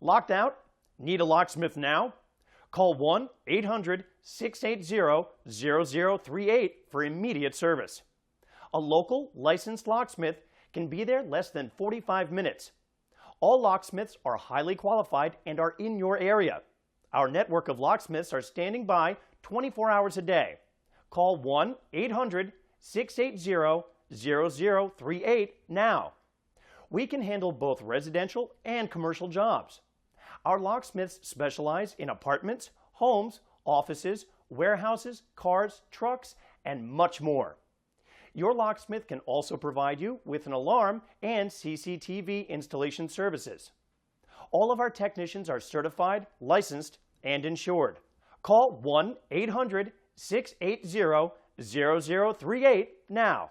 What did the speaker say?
Locked out? Need a locksmith now? Call 1-800-680-0038 for immediate service. A local, licensed locksmith can be there less than 45 minutes. All locksmiths are highly qualified and are in your area. Our network of locksmiths are standing by 24 hours a day. Call 1-800-680-0038 now. We can handle both residential and commercial jobs. Our locksmiths specialize in apartments, homes, offices, warehouses, cars, trucks, and much more. Your locksmith can also provide you with an alarm and CCTV installation services. All of our technicians are certified, licensed, and insured. Call 1-800-680-0038 now.